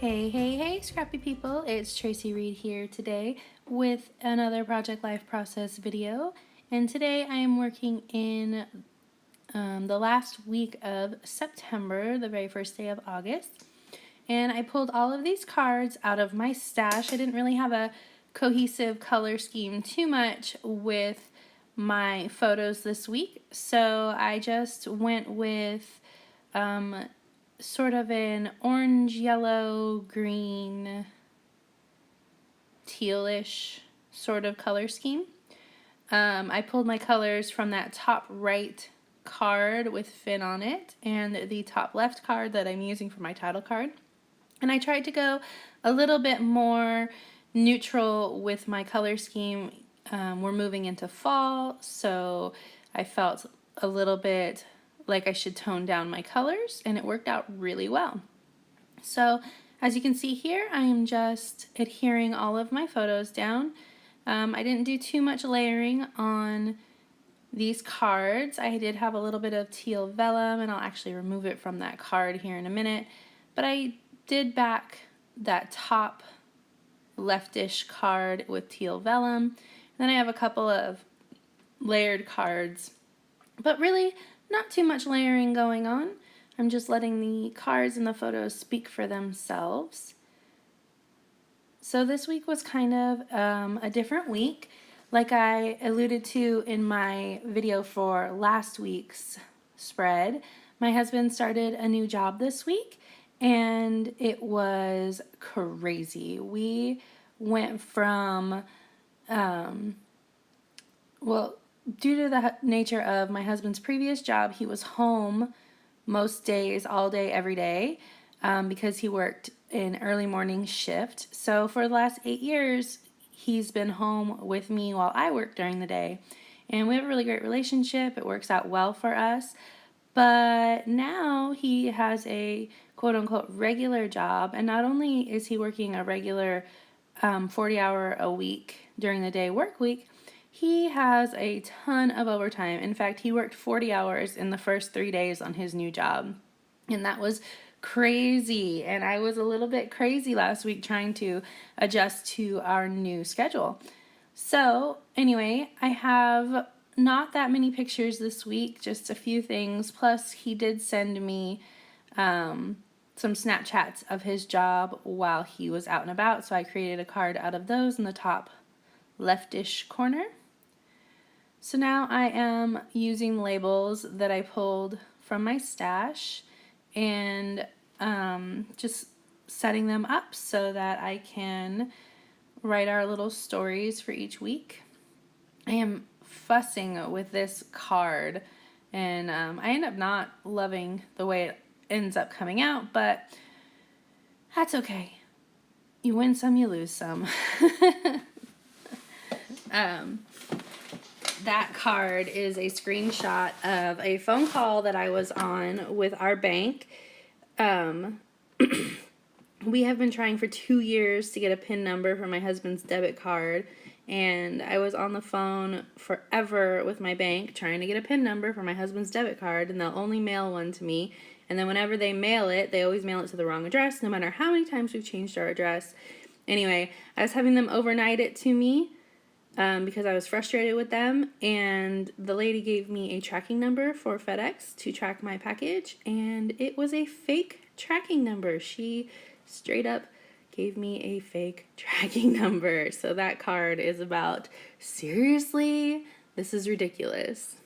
Hey, scrappy people, it's Tracy Reed here today with another Project Life Process video. And today I am working in the last week of September, the very first day of August. And I pulled all of these cards out of my stash. I didn't really have a cohesive color scheme too much with my photos this week, so I just went with sort of an orange, yellow, green, tealish sort of color scheme. I pulled my colors from that top right card with Finn on it and the top left card that I'm using for my title card. And I tried to go a little bit more neutral with my color scheme. We're moving into fall, so I felt a little bit like I should tone down my colors, and it worked out really well. So as you can see here, I am just adhering all of my photos down. I didn't do too much layering on these cards. I did have a little bit of teal vellum, and I'll actually remove it from that card here in a minute. But I did back that top leftish card with teal vellum. And then I have a couple of layered cards, but really not too much layering going on. I'm just letting the cards and the photos speak for themselves. So this week was kind of a different week. Like I alluded to in my video for last week's spread, my husband started a new job this week, and it was crazy. We went from, well, due to the nature of my husband's previous job, he was home most days, all day, every day, because he worked an early morning shift. So for the last 8 years, he's been home with me while I work during the day. And we have a really great relationship. It works out well for us. But now he has a quote-unquote regular job, and not only is he working a regular 40-hour a week during the day work week, he has a ton of overtime. In fact, he worked 40 hours in the first 3 days on his new job, and that was crazy. And I was a little bit crazy last week trying to adjust to our new schedule. So anyway, I have not that many pictures this week, just a few things. Plus, he did send me some Snapchats of his job while he was out and about, so I created a card out of those in the top leftish corner. So now I am using labels that I pulled from my stash and just setting them up so that I can write our little stories for each week. I am fussing with this card, and I end up not loving the way it ends up coming out, but that's okay. You win some, you lose some. That card is a screenshot of a phone call that I was on with our bank. We have been trying for 2 years to get a PIN number for my husband's debit card, and I was on the phone forever with my bank trying to get a PIN number for my husband's debit card, and they'll only mail one to me. And then whenever they mail it, they always mail it to the wrong address, no matter how many times we've changed our address. Anyway, I was having them overnight it to me because I was frustrated with them, and the lady gave me a tracking number for FedEx to track my package, and it was a fake tracking number. She straight up gave me a fake tracking number. So that card is about, seriously, this is ridiculous.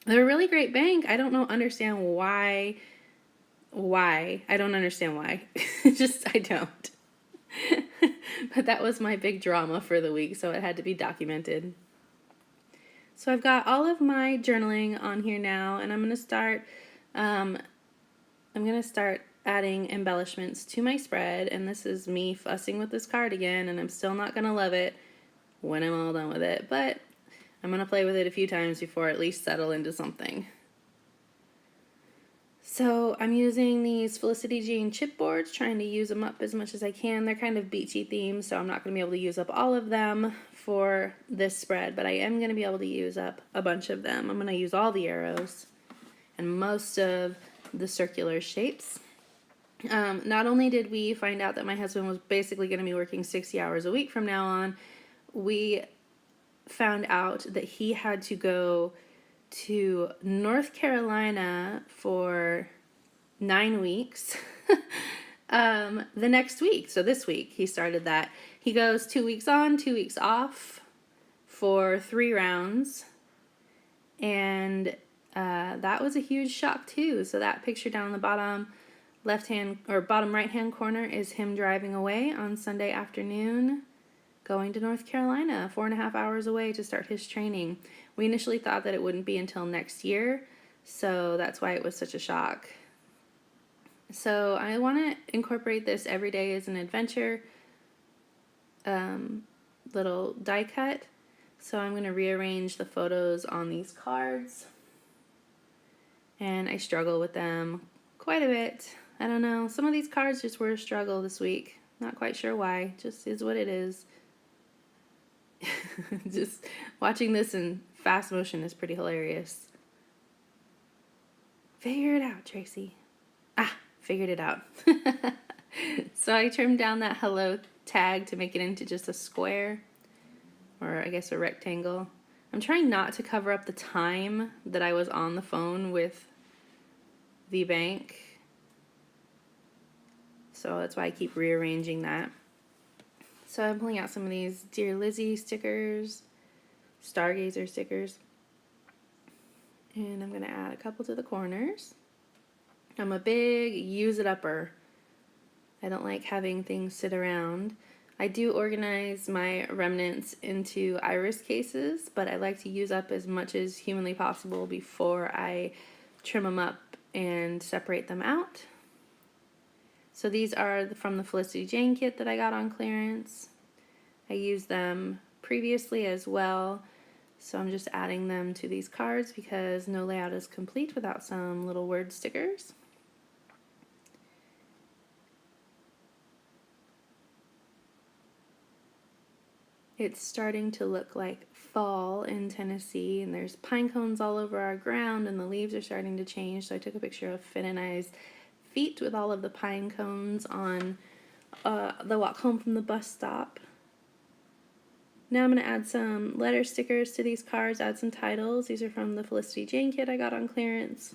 They're a really great bank. I don't understand why. I don't understand why. I don't. But that was my big drama for the week, so it had to be documented. So I've got all of my journaling on here now, and I'm going to start adding embellishments to my spread, and this is me fussing with this card again, and I'm still not going to love it when I'm all done with it, but I'm going to play with it a few times before I at least settle into something. So I'm using these Felicity Jane chipboards, trying to use them up as much as I can. They're kind of beachy themed, so I'm not going to be able to use up all of them for this spread, but I am going to be able to use up a bunch of them. I'm going to use all the arrows and most of the circular shapes. Not only did we find out that my husband was basically going to be working 60 hours a week from now on, we found out that he had to go to North Carolina for 9 weeks the next week. So this week he started that. He goes 2 weeks on, 2 weeks off for 3 rounds. And that was a huge shock too. So that picture down in the bottom left hand or bottom right hand corner is him driving away on Sunday afternoon, going to North Carolina, 4.5 hours away to start his training. We initially thought that it wouldn't be until next year, so that's why it was such a shock. So I want to incorporate this every day as an adventure little die cut. So I'm going to rearrange the photos on these cards, and I struggle with them quite a bit. I don't know, some of these cards just were a struggle this week. Not quite sure why, just is what it is. Just watching this in fast motion is pretty hilarious. Figure it out, Tracy. Figured it out. So I trimmed down that hello tag to make it into just a square, or I guess a rectangle. I'm trying not to cover up the time that I was on the phone with the bank, so that's why I keep rearranging that. So I'm pulling out some of these Dear Lizzie stickers, Stargazer stickers, and I'm going to add a couple to the corners. I'm a big use-it-upper. I don't like having things sit around. I do organize my remnants into iris cases, but I like to use up as much as humanly possible before I trim them up and separate them out. So these are from the Felicity Jane kit that I got on clearance. I used them previously as well, so I'm just adding them to these cards because no layout is complete without some little word stickers. It's starting to look like fall in Tennessee, and there's pine cones all over our ground, and the leaves are starting to change. So I took a picture of Finn and I's feet with all of the pine cones on the walk home from the bus stop. Now I'm going to add some letter stickers to these cards, add some titles. These are from the Felicity Jane kit I got on clearance.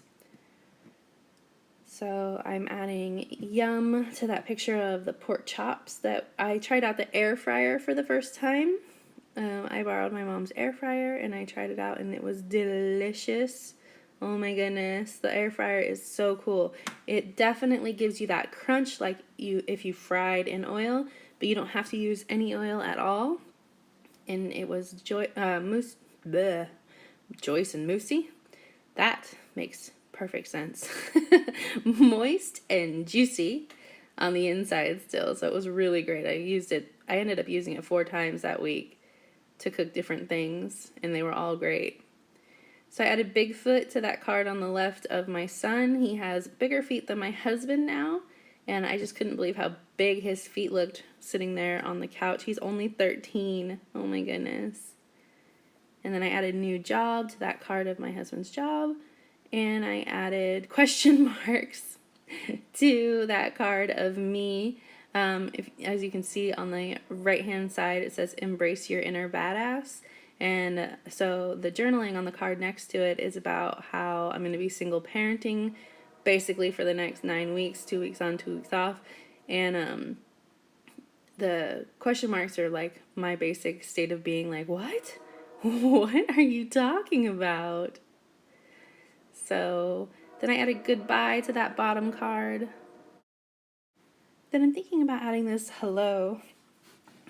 So I'm adding yum to that picture of the pork chops that I tried out the air fryer for the first time. I borrowed my mom's air fryer and I tried it out and it was delicious. Oh my goodness, the air fryer is so cool. It definitely gives you that crunch like if you fried in oil, but you don't have to use any oil at all. And it was Joyce and Moosey. That makes perfect sense. Moist and juicy on the inside still, so it was really great. I ended up using it 4 times that week to cook different things, and they were all great. So I added Bigfoot to that card on the left of my son. He has bigger feet than my husband now, and I just couldn't believe how big his feet looked sitting there on the couch. He's only 13. Oh my goodness. And then I added new job to that card of my husband's job. And I added question marks to that card of me. As you can see on the right hand side, it says embrace your inner badass. And so the journaling on the card next to it is about how I'm going to be single parenting basically for the next 9 weeks, 2 weeks on, 2 weeks off. And the question marks are like my basic state of being, like, what? What are you talking about? So then I added goodbye to that bottom card. Then I'm thinking about adding this hello,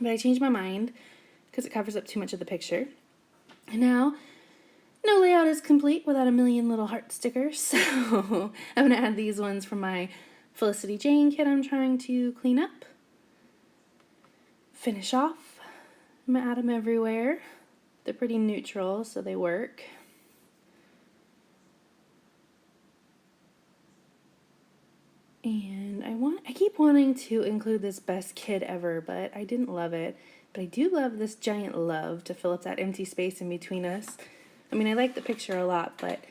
but I changed my mind because it covers up too much of the picture. And now, no layout is complete without a million little heart stickers. So I'm going to add these ones from my Felicity Jane kit I'm trying to clean up. Finish off. I'm going to add them everywhere. They're pretty neutral, so they work. And I keep wanting to include this best kid ever, but I didn't love it. But I do love this giant love to fill up that empty space in between us. I mean, I like the picture a lot, but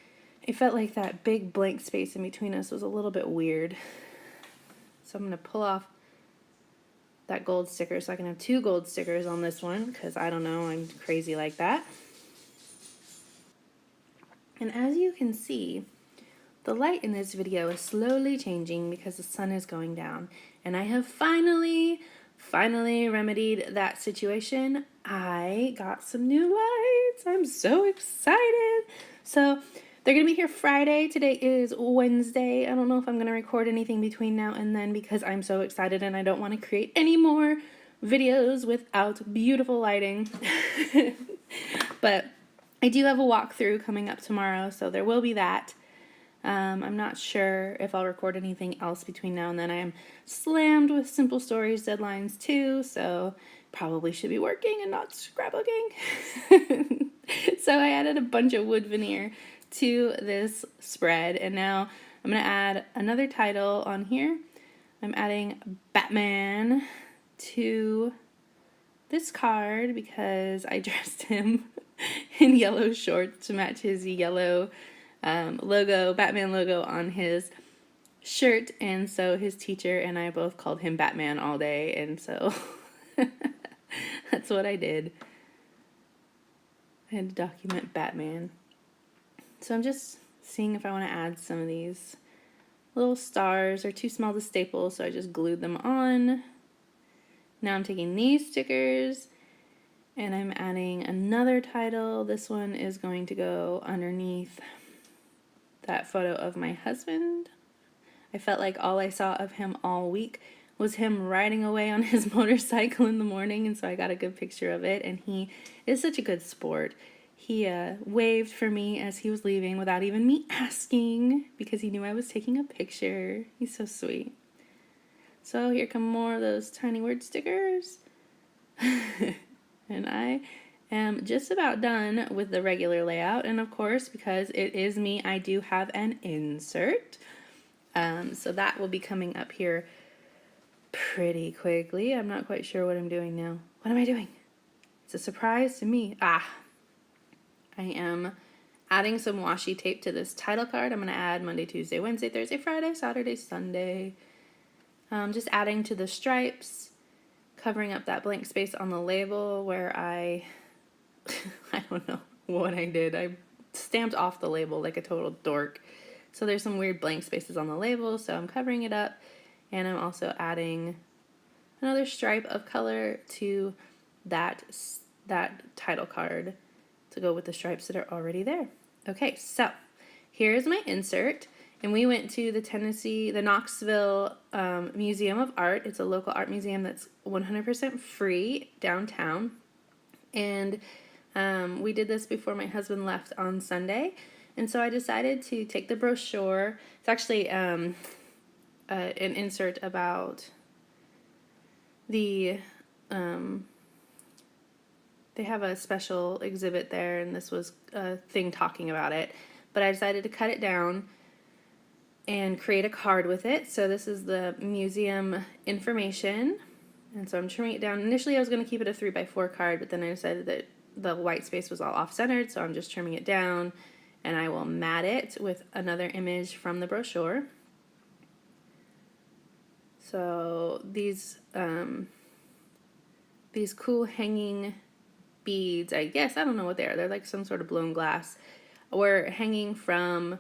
it felt like that big blank space in between us was a little bit weird. So I'm going to pull off that gold sticker so I can have 2 gold stickers on this one, because I don't know, I'm crazy like that. And as you can see, the light in this video is slowly changing because the sun is going down. And I have finally remedied that situation. I got some new lights. I'm so excited. So they're going to be here Friday. Today is Wednesday. I don't know if I'm going to record anything between now and then because I'm so excited and I don't want to create any more videos without beautiful lighting. But I do have a walkthrough coming up tomorrow, so there will be that. I'm not sure if I'll record anything else between now and then. I am slammed with Simple Stories deadlines too, so probably should be working and not scrapbooking. So I added a bunch of wood veneer to this spread, and now I'm going to add another title on here. I'm adding Batman to this card because I dressed him in yellow shorts to match his yellow logo, Batman logo on his shirt, and so his teacher and I both called him Batman all day, and so that's what I did. I had to document Batman. So I'm just seeing if I want to add some of these little stars. They're too small to staple, so I just glued them on. Now I'm taking these stickers and I'm adding another title. This one is going to go underneath that photo of my husband. I felt like all I saw of him all week was him riding away on his motorcycle in the morning, and so I got a good picture of it, and he is such a good sport. He waved for me as he was leaving without even me asking because he knew I was taking a picture. He's so sweet. So here come more of those tiny word stickers. And I am just about done with the regular layout, and of course, because it is me, I do have an insert. So that will be coming up here pretty quickly. I'm not quite sure what I'm doing now. What am I doing? It's a surprise to me. I am adding some washi tape to this title card. I'm going to add Monday, Tuesday, Wednesday, Thursday, Friday, Saturday, Sunday. Just adding to the stripes, covering up that blank space on the label where I don't know what I did. I stamped off the label like a total dork. So there's some weird blank spaces on the label, so I'm covering it up. And I'm also adding another stripe of color to that title card to go with the stripes that are already there. Okay, so here's my insert. And we went to the Knoxville Museum of Art. It's a local art museum that's 100% free downtown. And we did this before my husband left on Sunday. And so I decided to take the brochure. It's actually an insert about the, they have a special exhibit there, and this was a thing talking about it. But I decided to cut it down and create a card with it. So this is the museum information. And so I'm trimming it down. Initially I was going to keep it a 3x4 card, but then I decided that the white space was all off-centered, so I'm just trimming it down, and I will mat it with another image from the brochure. So these cool hanging beads, I guess, I don't know what they are. They're like some sort of blown glass. Were hanging from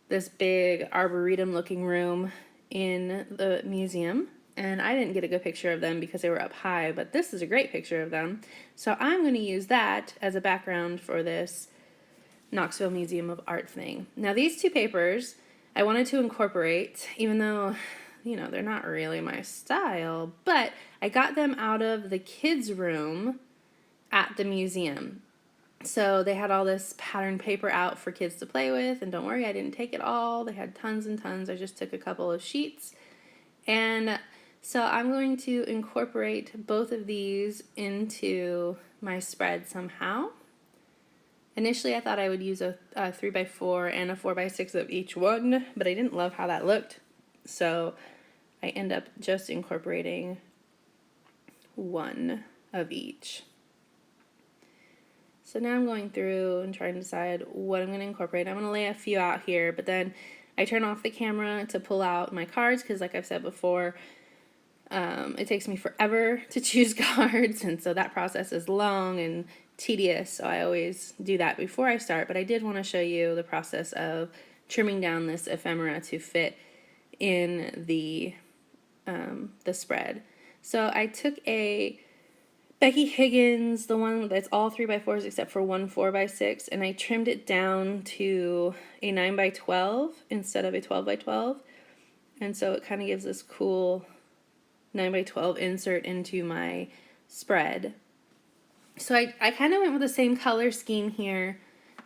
this big arboretum looking room in the museum, and I didn't get a good picture of them because they were up high, but this is a great picture of them. So I'm going to use that as a background for this Knoxville Museum of Art thing. Now these two papers I wanted to incorporate, even though, you know, they're not really my style, but I got them out of the kids' room at the museum. So they had all this pattern paper out for kids to play with, and don't worry, I didn't take it all. They had tons and tons. I just took a couple of sheets. And so I'm going to incorporate both of these into my spread somehow. Initially, I thought I would use a 3x4 and a 4x6 of each one, but I didn't love how that looked. So I end up just incorporating one of each. So now I'm going through and trying to decide what I'm going to incorporate. I'm going to lay a few out here, but then I turn off the camera to pull out my cards because, like I've said before, it takes me forever to choose cards, and so that process is long and tedious, so I always do that before I start. But I did want to show you the process of trimming down this ephemera to fit in the spread. So I took a Becky Higgins, the one that's all 3x4s except for one 4x6, and I trimmed it down to a 9x12 instead of a 12x12, and so it kind of gives this cool 9x12 insert into my spread. So I kind of went with the same color scheme here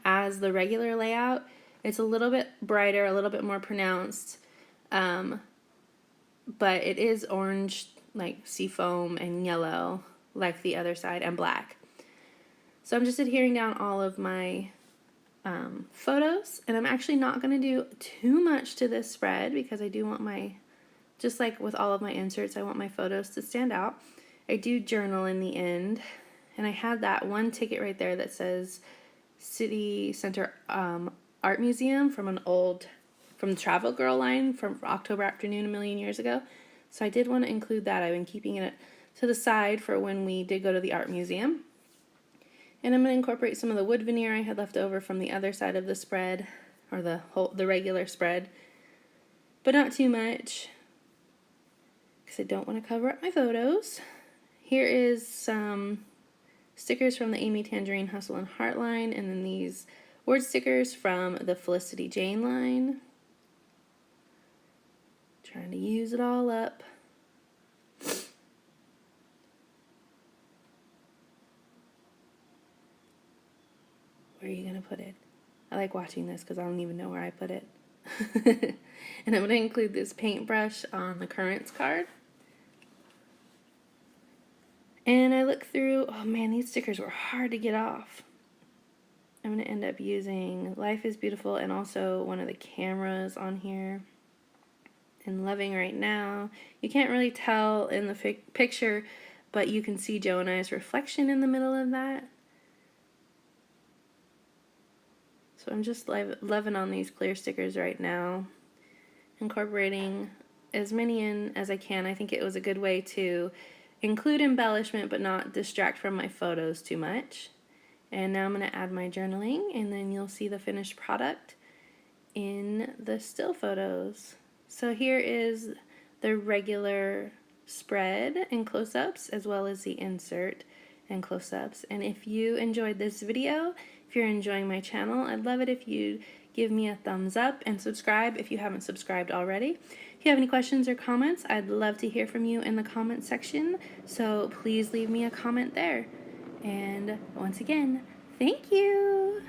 as the regular layout. It's a little bit brighter, a little bit more pronounced, but it is orange, like seafoam, and yellow like the other side, and black. So I'm just adhering down all of my photos, and I'm actually not going to do too much to this spread because I do want my, just like with all of my inserts, I want my photos to stand out. I do journal in the end, and I had that one ticket right there that says City Center Art Museum from the Travel Girl line from October Afternoon a million years ago. So I did want to include that. I've been keeping it to the side for when we did go to the art museum. And I'm going to incorporate some of the wood veneer I had left over from the other side of the spread, or the regular spread, but not too much because I don't want to cover up my photos. Here is some stickers from the Amy Tangerine Hustle and Heart line, and then these word stickers from the Felicity Jane line. Trying to use it all up. Where are you going to put it? I like watching this because I don't even know where I put it. And I'm going to include this paintbrush on the Currents card. And I look through, oh man, these stickers were hard to get off. I'm going to end up using Life is Beautiful and also one of the cameras on here. And Loving Right Now. You can't really tell in the picture, but you can see Joe and I's reflection in the middle of that. So I'm just loving on these clear stickers right now, incorporating as many in as I can. I think it was a good way to include embellishment but not distract from my photos too much. And now I'm going to add my journaling, and then you'll see the finished product in the still photos. So here is the regular spread and close-ups, as well as the insert and close-ups. And if you enjoyed this video, if you're enjoying my channel, I'd love it if you'd give me a thumbs up and subscribe if you haven't subscribed already. If you have any questions or comments, I'd love to hear from you in the comment section, so please leave me a comment there. And once again, thank you!